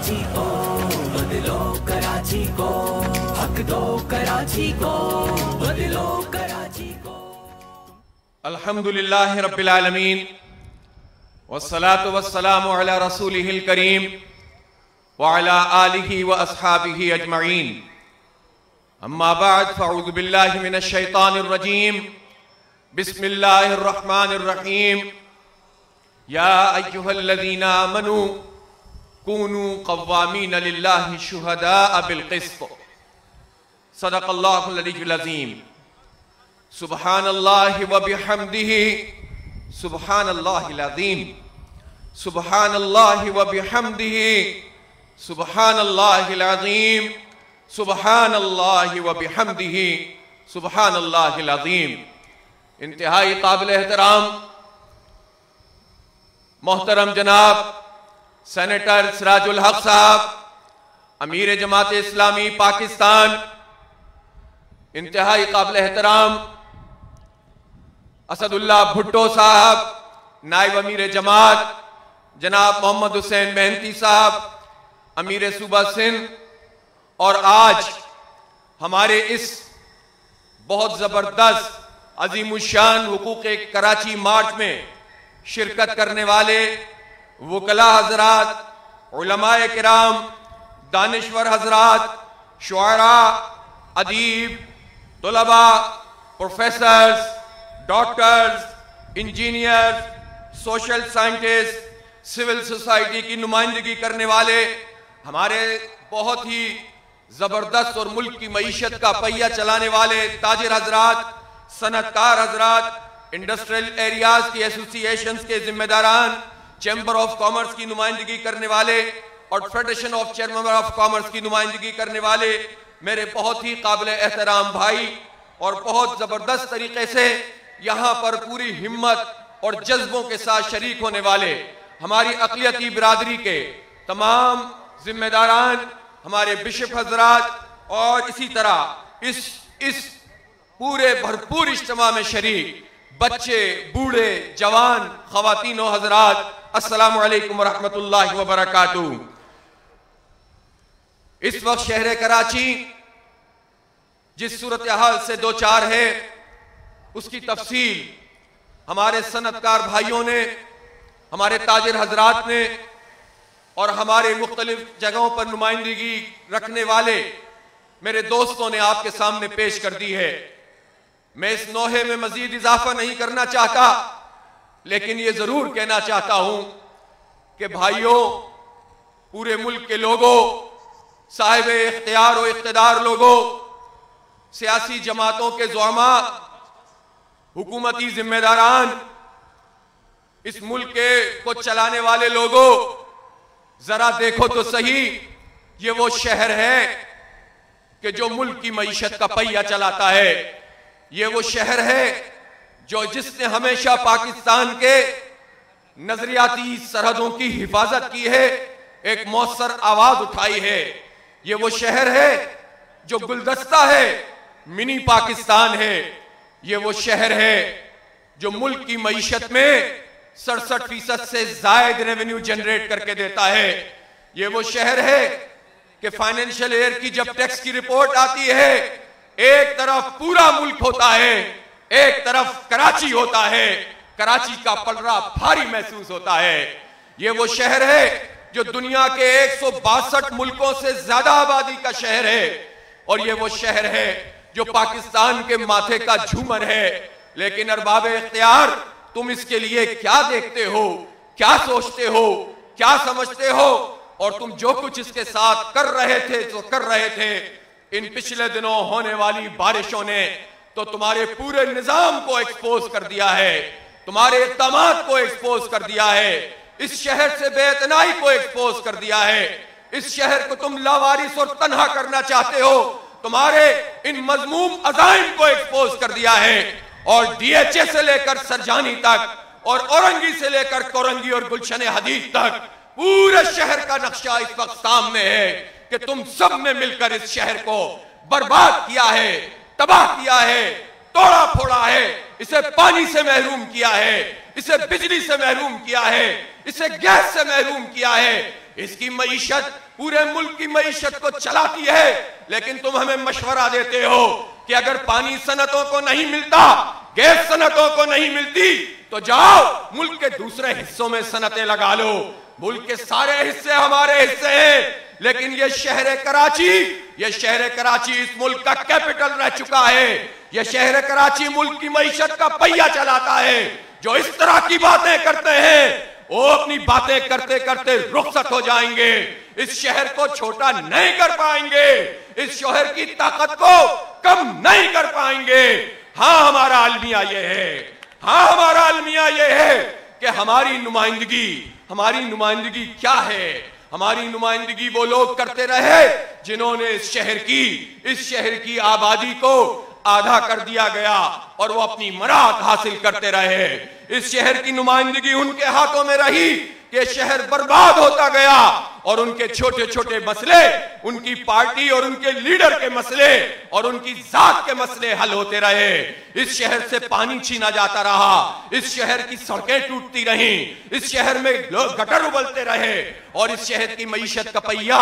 कराची को, बदलो कराची को, हक दो कराची को, बदलो कराची को। अल्हम्दुलिल्लाहि रब्बिल आलमीन वस्सलातु वस्सलामु अला रसूलिहिल करीम व अला आलिहि व अस्हाबिहि अजमईन। अम्मा बाद फ़अऊज़ु बिल्लाहि मिनश शैतानिर रजीम। बिस्मिल्लाहिर रहमानिर रहीम। या अय्युहल्लज़ीना आमनू कूनू क़व्वामीन लिल्लाहि शुहदाअ बिल क़िस्त। सदक़ल्लाहुल अलीयुल अज़ीम। सुब्हानल्लाहि व बिहम्दिही सुब्हानल्लाहिल अज़ीम। सुब्हानल्लाहि व बिहम्दिही सुब्हानल्लाहिल अज़ीम। सुब्हानल्लाहि व बिहम्दिही सुब्हानल्लाहिल अज़ीम। इंतहाई काबिल एहतराम मोहतरम जनाब सेनेटर सिराजुल हक साहब, अमीर जमात इस्लामी पाकिस्तान, इंतहाई काबिल एहतराम असदुल्ला भुट्टो साहब, नायब अमीर जमात जनाब मोहम्मद हुसैन मेहनती साहब, अमीर सूबा सिंध, और आज हमारे इस बहुत ज़बरदस्त अज़ीमुश्शान हुकूक़े कराची मार्च में शिरकत करने वाले वकला हजरात, उलमाए किराम, दानिश्वर हजरात, शुआरा, अदीब, तुलबा, professors, doctors, engineers, social scientist, civil society की नुमाइंदगी करने वाले हमारे बहुत ही ज़बरदस्त और मुल्क की मईशत का पहिया चलाने वाले ताजिर हजरात, सनतकार हजरात, इंडस्ट्रियल एरियाज की एसोसिएशंस के जिम्मेदारान, चैम्बर ऑफ कॉमर्स की नुमाइंदगी करने वाले और federation of chairman of commerce की नुमाइंदगी करने वाले मेरे बहुत ही काबिल एहतराम भाई, और बहुत ज़बरदस्त तरीके से यहाँ पर पूरी हिम्मत और जज्बों के साथ शरीक होने वाले हमारी अक़लियती बिरादरी के तमाम जिम्मेदारान, हमारे बिशप हजरात, और इसी तरह इस पूरे भरपूर इज्तिमा में शरीक बच्चे, बूढ़े, जवान, ख़वातीन और हजरात, अस्सलामु अलैकुम व रहमतुल्लाहि व बरकातुहू। इस वक्त शहर कराची जिस सूरत हाल से दो चार है, उसकी तफसील हमारे सनतकार भाइयों ने, हमारे ताजिर हजरात ने और हमारे मुख्तलिफ जगहों पर नुमाइंदगी रखने वाले मेरे दोस्तों ने आपके सामने पेश कर दी है। मैं इस नोहे में मजीद इजाफा नहीं करना चाहता, लेकिन ये जरूर कहना चाहता हूं कि भाइयों, पूरे मुल्क के लोगों, साहिब इख्तियार और इख्तिदार लोगों, सियासी जमातों के ज़ुआमा, हुकूमती जिम्मेदारान, इस मुल्क को चलाने वाले लोगों, जरा देखो तो सही, ये वो शहर है कि जो मुल्क की मईशत का पहिया चलाता है। ये वो शहर है जो जिसने हमेशा पाकिस्तान के नजरियाती सरहदों की हिफाजत की है, एक मौसर आवाज उठाई है। ये वो शहर है जो गुलदस्ता है, मिनी पाकिस्तान है। ये वो शहर है जो मुल्क की मईशत में 67% से जायद रेवेन्यू जनरेट करके देता है। ये वो शहर है कि फाइनेंशियल ईयर की जब टैक्स की रिपोर्ट आती है, एक तरफ पूरा मुल्क होता है, एक तरफ कराची होता है, कराची का पलड़ा भारी महसूस होता है। ये वो शहर है जो दुनिया के 162 मुल्कों से ज्यादा आबादी का शहर है, और ये वो शहर है जो पाकिस्तान के माथे का झूमर है। लेकिन अरबाब इख्तियार, तुम इसके लिए क्या देखते हो, क्या सोचते हो, क्या समझते हो, और तुम जो कुछ इसके साथ कर रहे थे जो कर रहे थे, इन पिछले दिनों होने वाली बारिशों ने तो तुम्हारे पूरे निजाम को एक्सपोज कर दिया है, तुम्हारे इक़दामात को एक्सपोज कर दिया है, इस शहर से बेइतनाई को एक्सपोज कर दिया है। इस शहर को तुम लावारिस और तन्हा करना चाहते हो, तुम्हारे इन मजमूम अज़ाइम को एक्सपोज कर दिया है। और डीएचए से लेकर सरजानी तक, और औरंगी से लेकर कोरंगी और गुलशन हदीद तक पूरे शहर का नक्शा इस वक्त सामने है कि तुम सब ने मिलकर इस शहर को बर्बाद किया है, तबाह किया है, तोड़ा फोड़ा है, इसे पानी से महरूम किया है, इसे बिजली से महरूम किया है, इसे गैस से महरूम किया है। इसकी मईशत पूरे मुल्क की मईशत को चलाती है। लेकिन तुम हमें मशवरा देते हो कि अगर पानी सनतों को नहीं मिलता, गैस सनतों को नहीं मिलती, तो जाओ मुल्क के दूसरे हिस्सों में सनतें लगा लो। मुल्क के सारे हिस्से हमारे हिस्से हैं, लेकिन ये शहर कराची इस मुल्क का कैपिटल रह चुका है। यह शहर कराची मुल्क की मईशत का पहिया चलाता है। जो इस तरह की बातें करते हैं वो अपनी बातें करते करते रुखसत हो जाएंगे। इस शहर को छोटा नहीं कर पाएंगे, इस शहर की ताकत को कम नहीं कर पाएंगे। हाँ, हमारा अलमिया ये है कि हमारी नुमाइंदगी क्या है। हमारी नुमाइंदगी वो लोग करते रहे जिन्होंने इस शहर की आबादी को आधा कर दिया गया और वो अपनी मराद हासिल करते रहे। इस शहर की नुमाइंदगी उनके हाथों में रही कि शहर बर्बाद होता गया और उनके छोटे छोटे मसले, उनकी पार्टी और उनके लीडर के मसले और उनकी जात के मसले हल होते रहे। इस शहर से पानी छीना जाता रहा, इस शहर की सड़कें टूटती रहीं, इस शहर में लोग गटर उबलते रहे और इस शहर की मईशत का पहिया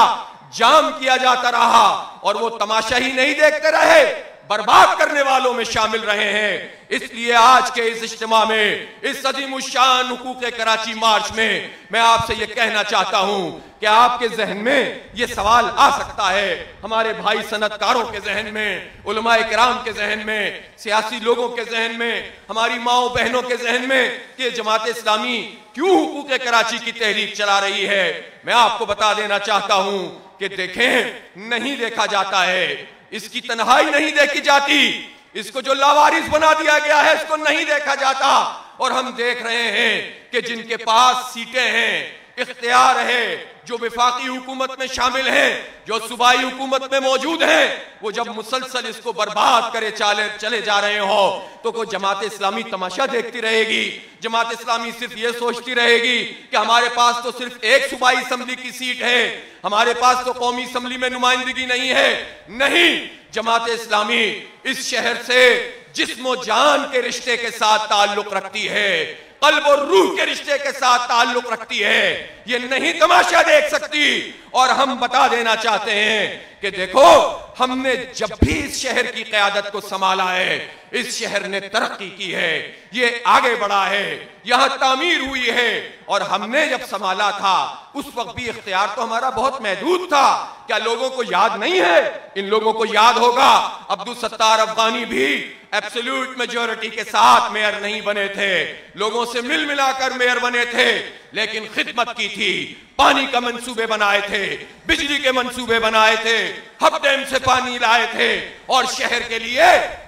जाम किया जाता रहा। और वो तमाशा ही नहीं देखते रहे, बर्बाद करने वालों में शामिल रहे हैं। इसलिए आज के इस इज्तिमा में, इस अज़ीमुश्शान हुकूक़े कराची मार्च में मैं आपसे यह कहना चाहता हूं कि आपके जहन में यह सवाल आ सकता है, हमारे भाई सनतकारों के जहन में, उलमाए किराम के जहन में, सियासी लोगों के जहन में, हमारी माओ बहनों के जहन में कि जमात इस्लामी क्यों हुकूक़े कराची की तहरीक चला रही है। मैं आपको बता देना चाहता हूं कि देखें, नहीं देखा जाता है, इसकी तन्हाई नहीं देखी जाती, इसको जो लावारिस बना दिया गया है इसको नहीं देखा जाता। और हम देख रहे हैं कि जिनके पास सीटें हैं, इख्तियार है, जो विफाकी हुकूमत में शामिल हैं, जो सूबाई हुकूमत में मौजूद हैं, वो जब मुसलसल इसको बर्बाद करे चले जा रहे हो तो कोई जमात इस्लामी तमाशा देखती रहेगी। जमात इस्लामी सिर्फ ये सोचती रहेगी कि हमारे पास तो सिर्फ एक सूबाई असम्बली की सीट है, हमारे पास तो कौमी असम्बली में नुमाइंदगी नहीं है। नहीं, जमात इस्लामी इस शहर से जिस्म और जान के रिश्ते के साथ ताल्लुक रखती है, कल्ब और रूह के रिश्ते के साथ ताल्लुक रखती है। ये नहीं तमाशा देख सकती। और हम बता देना चाहते हैं कि देखो, हमने जब भी इस शहर की क़यादत को संभाला है, इस शहर ने तरक्की की है, ये आगे बढ़ा है, यहां तामीर हुई है। और हमने जब संभाला था उस वक्त भी इख्तियार तो हमारा बहुत महदूद था। क्या लोगों को याद नहीं है? इन लोगों को याद होगा, अब्दुल सत्तार अफगानी भी एब्सोल्यूट मेजॉरिटी के साथ मेयर नहीं बने थे, लोगों से मिल मिलाकर मेयर बने थे, लेकिन खिदमत की थी, पानी का मंसूबे बनाए थे, बिजली के मंसूबे बनाए थे, हब डैम से पानी लाए थे और शहर के लिए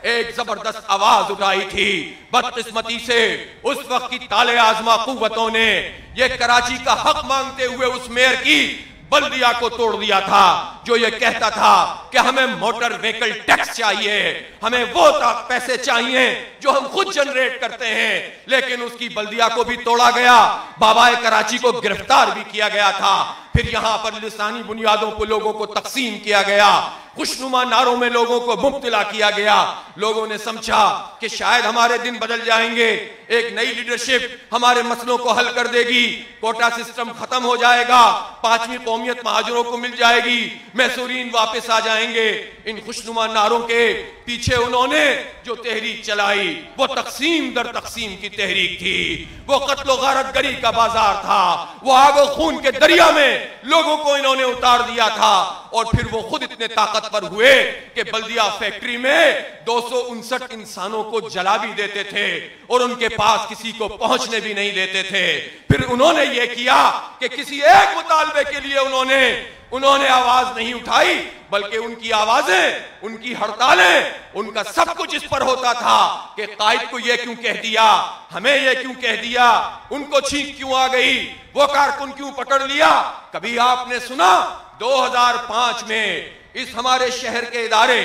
एक जबरदस्त आवाज उठाई थी। बदकिस्मती से उस वक्त की ताले आजमा कुव्वतों ने यह कराची का हक मांगते हुए उस मेयर की बल्दिया को तोड़ दिया था, जो ये कहता था कि हमें मोटर व्हीकल टैक्स चाहिए, हमें वो पैसे चाहिए जो हम खुद जनरेट करते हैं। लेकिन उसकी बल्दिया को भी तोड़ा गया, बाबाए कराची को गिरफ्तार भी किया गया था। फिर यहां पर लिसानी बुनियादों पर लोगों को तकसीम किया गया, खुशनुमा नारों में लोगों को मुब्तला किया गया। लोगों ने समझा कि शायद हमारे दिन बदल जाएंगे, एक नई लीडरशिप हमारे मसलों को हल कर देगी, कोटा सिस्टम खत्म हो जाएगा, 5वीं कौमियत महाजरों को मिल जाएगी, मैसूरीन वापस आ जाएंगे। इन खुशनुमा नारों के पीछे उन्होंने जो तहरीक चलाई वो तकसीम दर तकसीम की तहरीक थी, वो कत्ल गारतगरी का बाजार था, वो आग और खून के दरिया में लोगों को इन्होंने उतार दिया था। और फिर वो खुद इतने ताकतवर हुए कि बल्दिया फैक्ट्री में 259 इंसानों को जला भी देते थे और उनके पास किसी को पहुंचने भी नहीं देते थे। फिर उन्होंने ये किया कि किसी एक मुतालबे के लिए उन्होंने आवाज नहीं उठाई, बल्कि उनकी आवाजें, उनकी हड़तालें, उनका सब कुछ इस पर होता था कि कायद को यह क्यों कह दिया, हमें यह क्यों कह दिया, उनको छींक क्यों आ गई, वो कारकुन क्यों पकड़ लिया। कभी आपने सुना 2005 में इस हमारे शहर के इदारे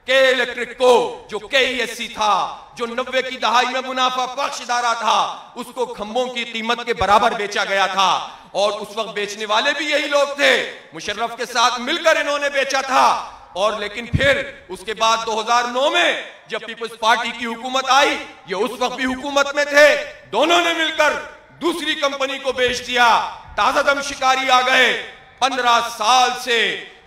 के इलेक्ट्रिक को, जो KESC था, जो 90 की दहाई में मुनाफा बख्श इदारा था, उसको खंभों की कीमत के बराबर बेचा गया था। और उस वक्त बेचने वाले भी यही लोग थे, मुशर्रफ के साथ मिलकर इन्होंने बेचा था। और लेकिन फिर उसके बाद 2009 में जब पीपल्स पार्टी की हुकूमत आई, ये उस वक्त भी हुकूमत में थे, दोनों ने मिलकर दूसरी कंपनी को बेच दिया। ताजादम शिकारी आ गए। 15 साल से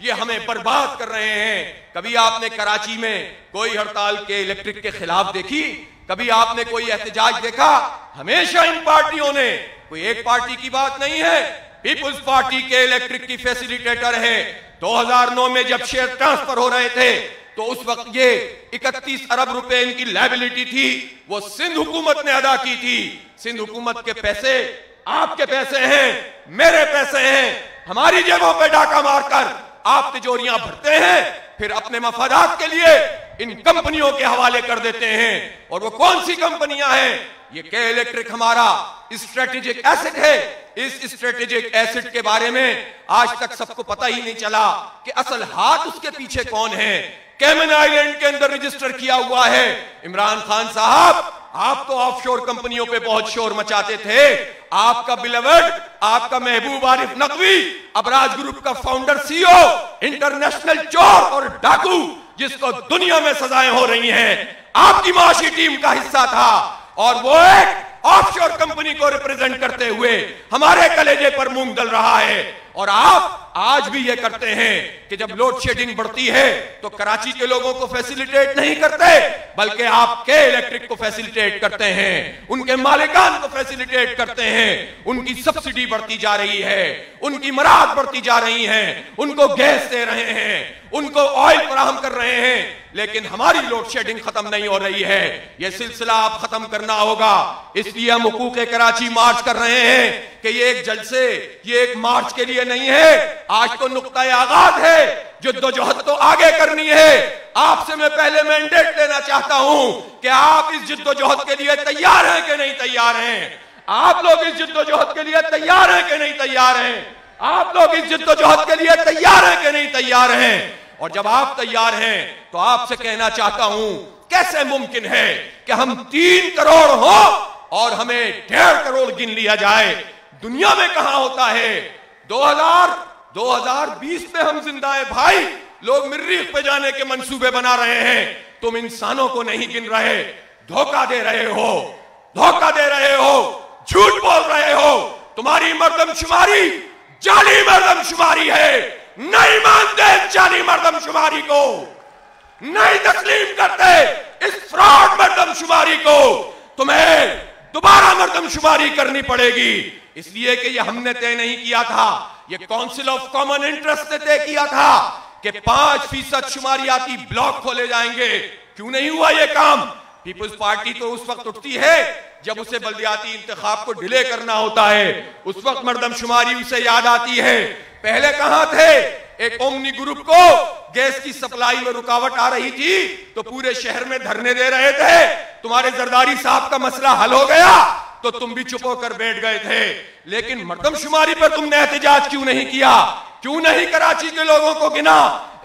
ये हमें बर्बाद कर रहे हैं। कभी आपने कराची में कोई हड़ताल के इलेक्ट्रिक के खिलाफ देखी? कभी आपने कोई एहतजाज देखा? हमेशा इन पार्टियों ने, कोई एक पार्टी की बात नहीं है, पीपुल्स पार्टी के इलेक्ट्रिक की फैसिलिटेटर है। 2009 में जब शेयर ट्रांसफर हो रहे थे तो उस वक्त ये 31 अरब रुपए इनकी लायबिलिटी थी, वो सिंध हुकूमत ने अदा की थी। सिंध हुकूमत के पैसे आपके पैसे हैं, मेरे पैसे हैं। हमारी जेबों पे डाका मारकर आप तिजोरियां भरते हैं, फिर अपने मफादात के लिए इन कंपनियों के हवाले कर देते हैं। और वो कौन सी कंपनियां हैं? ये के इलेक्ट्रिक हमारा स्ट्रेटेजिक एसेट है। इस स्ट्रेटेजिक एसेट के बारे में आज तक सबको पता ही नहीं चला कि असल हाथ उसके पीछे कौन है। कैमन आइलैंड के अंदर रजिस्टर किया हुआ है। इमरान खान साहब, आप तो ऑफशोर कंपनियों पे बहुत शोर मचाते थे। आपका बिलवर्ड, आपका महबूब आरिफ नकवी, अबराज ग्रुप का फाउंडर सीईओ, इंटरनेशनल चोर और डाकू, जिसको दुनिया में सजाएं हो रही हैं, आपकी माशी टीम का हिस्सा था। और वो एक ऑफशोर कंपनी को रिप्रेजेंट करते हुए हमारे कलेजे पर मूंग दल रहा है। और आप आज भी ये करते हैं कि जब लोड शेडिंग बढ़ती है तो कराची के लोगों को फैसिलिटेट नहीं करते, बल्कि आप के इलेक्ट्रिक को फैसिलिटेट करते हैं, उनके मालिकान को फैसिलिटेट करते हैं। उनकी सब्सिडी बढ़ती जा रही है, उनकी मराहत बढ़ती जा रही है, उनको गैस दे रहे हैं, उनको ऑयल फराहम कर रहे हैं, लेकिन हमारी लोड शेडिंग खत्म नहीं हो रही है। यह सिलसिला आप खत्म करना होगा। इसलिए हम हुकूक़े कराची मार्च कर रहे हैं कि ये एक जलसे, ये एक मार्च के लिए नहीं है। आज तो नुक्ता आगाज है, जिद्दोजहद तो आगे करनी है। आपसे मैं पहले मैंडेट लेना चाहता हूं कि आप इस जिद्दोजहद के लिए तैयार हैं कि नहीं तैयार हैं? आप लोग इस जिद्दोजहद के लिए तैयार हैं कि नहीं तैयार हैं? आप लोग इस जिद्दोजहद के लिए तैयार हैं कि नहीं तैयार हैं? और जब आप तैयार हैं तो आपसे कहना चाहता हूं, कैसे मुमकिन है कि हम 3 करोड़ हो और हमें 1.5 करोड़ गिन लिया जाए? दुनिया में कहां होता है? 2020 में हम जिंदा है भाई। लोग मरीख पे जाने के मंसूबे बना रहे हैं, तुम इंसानों को नहीं गिन रहे। धोखा दे रहे हो, धोखा दे रहे हो, झूठ बोल रहे हो। तुम्हारी मर्दमशुमारी जाली मर्दमशुमारी है। नहीं मानते जाली मर्दमशुमारी को, नहीं तस्लीम करते इस फ्रॉड मर्दमशुमारी को। तुम्हें दोबारा मर्दमशुमारी करनी पड़ेगी, इसलिए कि ये हमने तय नहीं किया था, ये काउंसिल ऑफ कॉमन इंटरेस्ट ने तय किया था कि 5% शुमारियाती ब्लॉक खोले जाएंगे। क्यों नहीं हुआ ये काम? पीपुल्स पार्टी तो उस वक्त उठती है जब उसे बल्दियाती इंतखाब को डिले करना होता है, उस वक्त मर्दमशुमारी उसे याद आती है। पहले कहां थे? एक ओमनी ग्रुप को गैस की सप्लाई में रुकावट आ रही थी तो पूरे शहर में धरने दे रहे थे। तुम्हारे जरदारी साहब का मसला हल हो गया तो तुम भी चुप होकर बैठ गए थे। लेकिन मर्दमशुमारी पर तुमने एहतजाज क्यों नहीं किया? क्यों नहीं कराची के लोगों को गिना?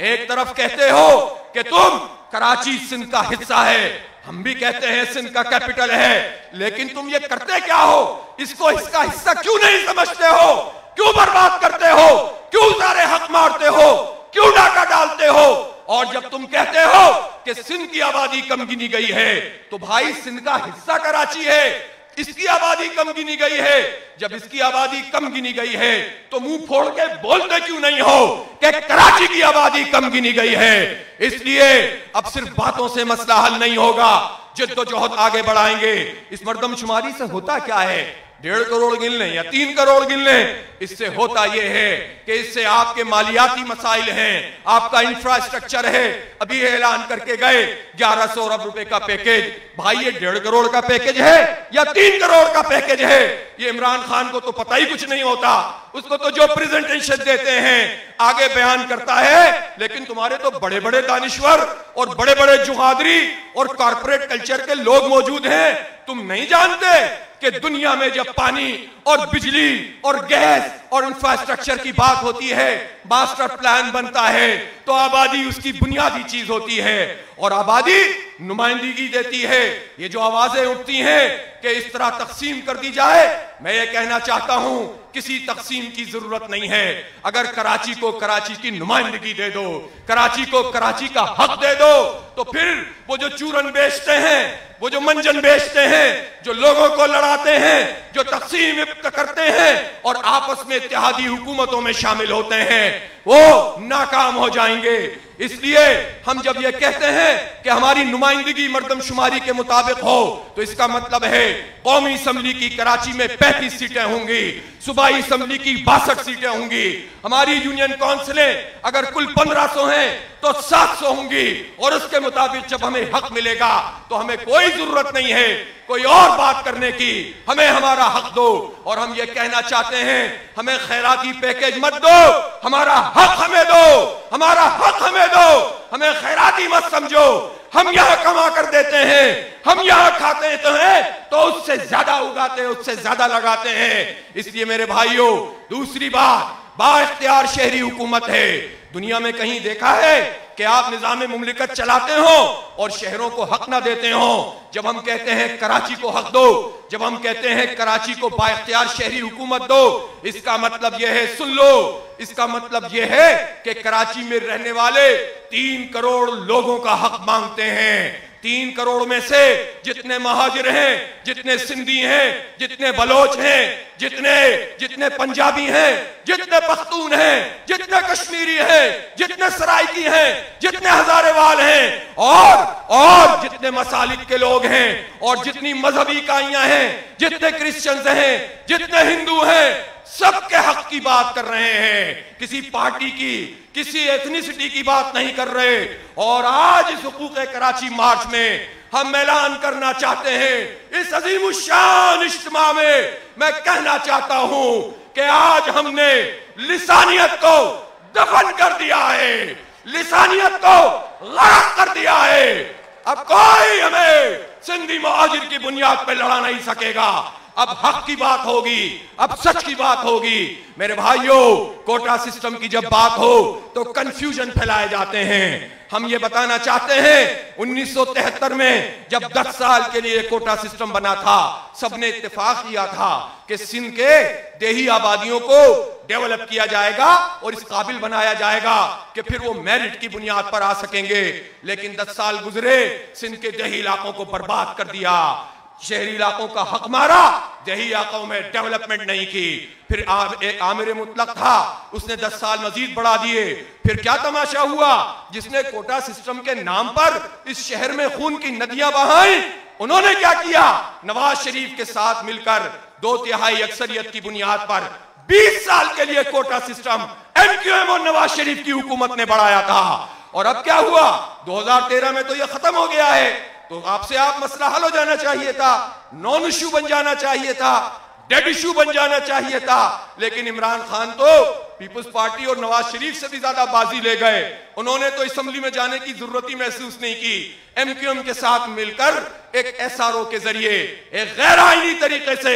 एक तरफ कहते हो कि तुम कराची सिंध का हिस्सा है, हम भी कहते हैं सिंध का कैपिटल है, लेकिन तुम ये करते क्या हो? इसको इसका हिस्सा क्यों नहीं समझते हो? क्यों बर्बाद करते हो? क्यों सारे हक मारते हो? क्यों डाका डालते हो? और जब तुम कहते हो कि सिंध की आबादी कम गिनी गई है, तो भाई सिंध का हिस्सा कराची है, इसकी आबादी कम गिनी गई है। जब इसकी आबादी कम गिनी गई है तो मुंह फोड़ के बोलते क्यों नहीं हो कि कराची की आबादी कम गिनी गई है? इसलिए अब सिर्फ बातों से मसला हल नहीं होगा, जिद्दोजहद आगे बढ़ाएंगे। इस मर्दमशुमारी से होता क्या है? 1.5 करोड़ गिन लें या 3 करोड़ गिन लें, इससे होता यह है कि इससे आपके मालियाती मसाइल हैं, आपका इंफ्रास्ट्रक्चर है। अभी ऐलान करके गए 1100 अरब रुपए का पैकेज। भाई ये 1.5 करोड़ का पैकेज है या 3 करोड़ का पैकेज है? ये इमरान खान को तो पता ही कुछ नहीं होता। उसको तो जो प्रेजेंटेशन देते हैं आगे बयान करता है, लेकिन तुम्हारे तो बड़े बड़े दानिश्वर और बड़े बड़े जुगादरी और कॉर्पोरेट कल्चर के लोग मौजूद हैं। तुम नहीं जानते कि दुनिया में जब पानी और बिजली और गैस और इंफ्रास्ट्रक्चर की बात होती है, मास्टर प्लान बनता है, तो आबादी उसकी बुनियादी चीज होती है और आबादी नुमाइंदगी देती है। ये जो आवाजें उठती हैं कि इस तरह तकसीम कर दी जाए, मैं ये कहना चाहता हूं किसी तकसीम की जरूरत नहीं है। अगर कराची को कराची की नुमाइंदगी दे दो, कराची को कराची का हक दे दो, तो फिर वो जो चूरन बेचते हैं, वो जो मंजन बेचते हैं, जो लोगों को लड़ाते हैं, जो तकसीम करते हैं और आपस में इत्तेहादी हुकूमतों में शामिल होते हैं, वो नाकाम हो जाएंगे। इसलिए हम जब ये कहते हैं कि हमारी नुमाइंदगी मर्दमशुमारी के मुताबिक हो, तो इसका मतलब है कौमी असम्बली की कराची में 35 सीटें होंगी, सूबाई असम्बली की 62 सीटें होंगी। हमारी यूनियन काउंसिलें अगर कुल 1500 हैं तो 700 होंगी, और उसके मुताबिक जब हमें हक मिलेगा तो हमें कोई जरूरत नहीं है कोई और बात करने की, हमें हमारा हक दो। और हम ये कहना चाहते हैं, हमें खैराती पैकेज मत दो, हमारा हक हमें दो, हमारा हक हमें दो, हमें खैराती मत समझो। हम यहां कमा कर देते हैं, हम यहां खाते हैं तो उससे ज्यादा उगाते हैं, उससे ज्यादा लगाते हैं। इसलिए मेरे भाइयों, दूसरी बात, बाइख्तियार शहरी हुकूमत है। दुनिया में कहीं देखा है कि आप निजाम मुमलिकत चलाते हो और शहरों को हक ना देते हो? जब हम कहते हैं कराची को हक दो, जब हम कहते हैं कराची को बाइख्तियार शहरी हुकूमत दो, इसका मतलब यह है, सुन लो, इसका मतलब यह है कि कराची में रहने वाले 3 करोड़ लोगों का हक मांगते हैं। 3 करोड़ में से जितने महाजिर हैं, जितने सिंधी हैं, जितने बलोच हैं, जितने पंजाबी हैं, जितने पख्तून हैं, जितने कश्मीरी हैं, जितने सराइकी हैं, जितने हजारेवाल हैं, और जितने मसालिक के लोग हैं, और जितनी मजहबी इकाइयां हैं, जितने क्रिश्चियंस हैं, जितने हिंदू हैं, सबके हक की बात कर रहे हैं। किसी पार्टी की, किसी एथनिसिटी की बात नहीं कर रहे। और आज इस हुकूक़ कराची मार्च में हम ऐलान करना चाहते हैं, इस अजीमुश्शान इज्तिमा में मैं कहना चाहता हूं कि आज हमने लिसानियत को दफन कर दिया है, लिसानियत को गरक कर दिया है। अब कोई हमें सिंधी महाजिर की बुनियाद पर लड़ा नहीं सकेगा। अब हक की बात होगी, अब सच की बात होगी। मेरे भाइयों, कोटा सिस्टम की जब बात हो तो कंफ्यूजन फैलाए जाते हैं। हम ये बताना चाहते हैं, 1973 में जब 10 साल के लिए कोटा सिस्टम बना था, सबने इत्तेफाक किया था कि सिंध के देही आबादियों को डेवलप किया जाएगा और इस काबिल बनाया जाएगा कि फिर वो मेरिट की बुनियाद पर आ सकेंगे। लेकिन 10 साल गुजरे, सिंध के देही इलाकों को बर्बाद कर दिया, शहरी इलाकों का हक मारा, देही इलाकों में डेवलपमेंट नहीं की। फिर एक आमिर मुतलक था, उसने 10 साल मजीद बढ़ा दिए। फिर क्या तमाशा हुआ, जिसने कोटा सिस्टम के नाम पर इस शहर में खून की नदियां बहाई, उन्होंने क्या किया, नवाज शरीफ के साथ मिलकर 2/3 अक्सरियत की बुनियाद पर 20 साल के लिए कोटा सिस्टम MQM और नवाज शरीफ की हुकूमत ने बढ़ाया था। और अब क्या हुआ, 2013 में तो यह खत्म हो गया है। तो आपसे आप मसला हल हो जाना चाहिए था, नॉन इशू बन जाना चाहिए था, डेड इशू बन जाना चाहिए था। लेकिन इमरान खान तो पीपुल्स पार्टी और नवाज शरीफ से भी ज्यादा बाजी ले गए। उन्होंने तो असेंबली में जाने की जरूरत ही महसूस नहीं की। MQM के साथ मिलकर एक SRO के जरिए एक गैर आईनी तरीके से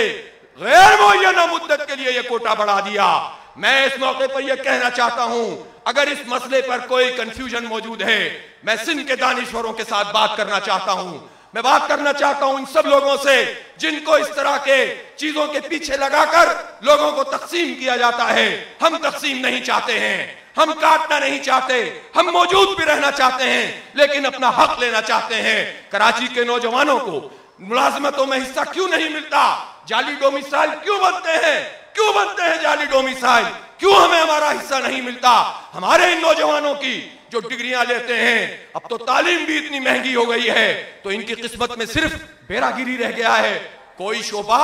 गैर मुअय्यना मुद्दत के लिए यह कोटा बढ़ा दिया। मैं इस मौके पर यह कहना चाहता हूं, अगर इस मसले पर कोई कंफ्यूजन मौजूद है, मैं सिंध के दानिश्वरों के साथ बात करना चाहता हूं। मैं बात करना चाहता हूं इन सब लोगों से जिनको इस तरह के चीजों के पीछे लगाकर लोगों को तकसीम किया जाता है। हम तकसीम नहीं चाहते हैं, हम काटना नहीं चाहते, हम मौजूद भी रहना चाहते हैं, लेकिन अपना हक लेना चाहते हैं। कराची के नौजवानों को मुलाजमतों में हिस्सा क्यों नहीं मिलता? जाली डोमिसाइल क्यों बनते हैं? क्यों बनते हैं जाली डोमिसाइल? क्यों हमें हमारा हिस्सा नहीं मिलता? हमारे इन नौजवानों की जो डिग्रियां लेते हैं, अब तो तालीम भी इतनी महंगी हो गई है, तो इनकी किस्मत में सिर्फ बेरागिरी रह गया है। कोई शोबा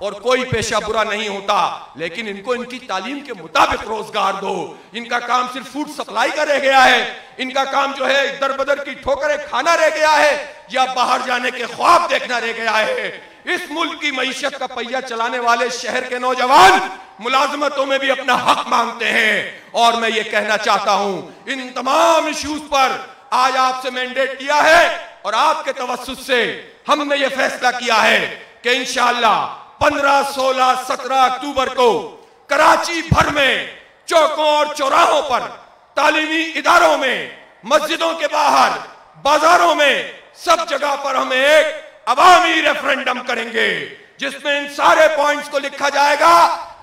और कोई पेशा बुरा नहीं होता, लेकिन इनको इनकी तालीम के मुताबिक रोजगार दो। इनका काम सिर्फ फूड सप्लाई का रह गया है, इनका काम जो है दर बदर की ठोकरें खाना रह गया है, या बाहर जाने के ख्वाब देखना रह गया है। इस मुल्क की मईशत का पहिया चलाने वाले शहर के नौजवान मुलाजमतों में भी अपना हक मांगते हैं। और मैं ये कहना चाहता हूं, इन तमाम इश्यूज पर आज आपसे मैंडेट किया है और आपके तवस्सुस से हमने ये फैसला किया है कि इंशाअल्लाह 15, 16, 17 अक्टूबर को कराची भर में चौकों और चौराहों पर, तालीमी इदारों में, मस्जिदों के बाहर, बाजारों में, सब जगह पर हम एक अवामी रेफरेंडम करेंगे जिसमें इन सारे पॉइंट्स को लिखा जाएगा,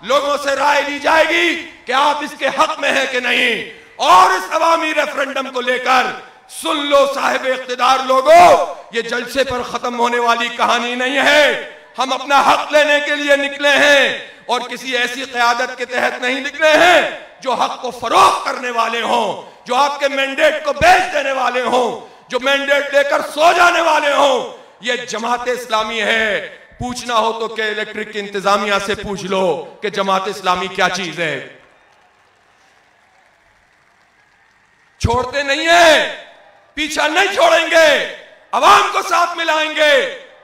लोगों से राय ली जाएगी कि आप इसके हक में हैं कि नहीं। और इस अवामी रेफरेंडम को लेकर सुन लो साहिब इख्तिदार लोगों, ये जलसे पर खत्म होने वाली कहानी नहीं है। हम अपना हक लेने के लिए निकले हैं और किसी ऐसी क़यादत के तहत नहीं निकले हैं जो हक को फरोख्त करने वाले हों, जो आपके मैंडेट को बेच देने वाले हों, जो मैंडेट लेकर सो जाने वाले हों। ये जमात इस्लामी है। पूछना हो तो के इलेक्ट्रिक की इंतजामिया से पूछ लो कि जमात इस्लामी क्या चीज है। छोड़ते नहीं है, पीछा नहीं छोड़ेंगे, अवाम को साथ मिलाएंगे,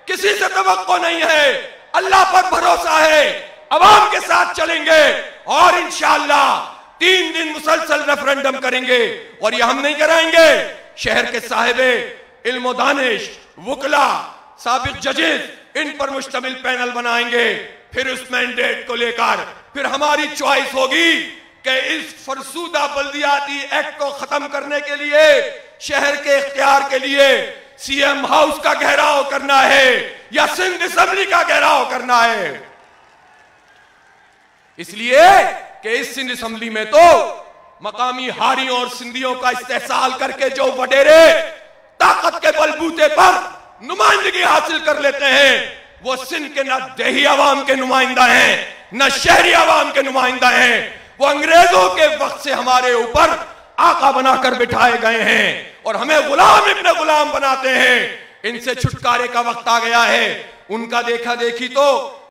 किसी से तवक्को नहीं है, अल्लाह पर भरोसा है, अवाम के साथ चलेंगे और इंशाअल्लाह 3 दिन मुसलसल रेफरेंडम करेंगे। और ये हम नहीं कराएंगे, शहर के साहिबे इल्म दानिश, वुकला, साबिक जजेस, इन पर मुश्तमिल पैनल बनाएंगे। फिर उस मैंडेट को लेकर फिर हमारी चॉइस होगी कि इस फरसूदा बल्दियाती एक्ट को खत्म करने के लिए शहर के इख्तियार के लिए सीएम हाउस का घेराव करना है या सिंध असेंबली का घेराव करना है। इसलिए कि इस सिंध असेंबली में तो मकामी हारियों और सिंधियों का इस्तेहसाल करके जो वडेरे ताकत के बलबूते पर नुमाइंदगी हासिल कर लेते हैं, वो सिंध के ना देही आवाम के नुमाइंदा हैं, ना शहरी आवाम के नुमाइंदा हैं। वो अंग्रेजों के वक्त से हमारे ऊपर आका बनाकर बिठाए गए हैं और हमें गुलाम इब्ने गुलाम बनाते हैं। इनसे छुटकारे का वक्त आ गया है। उनका देखा देखी तो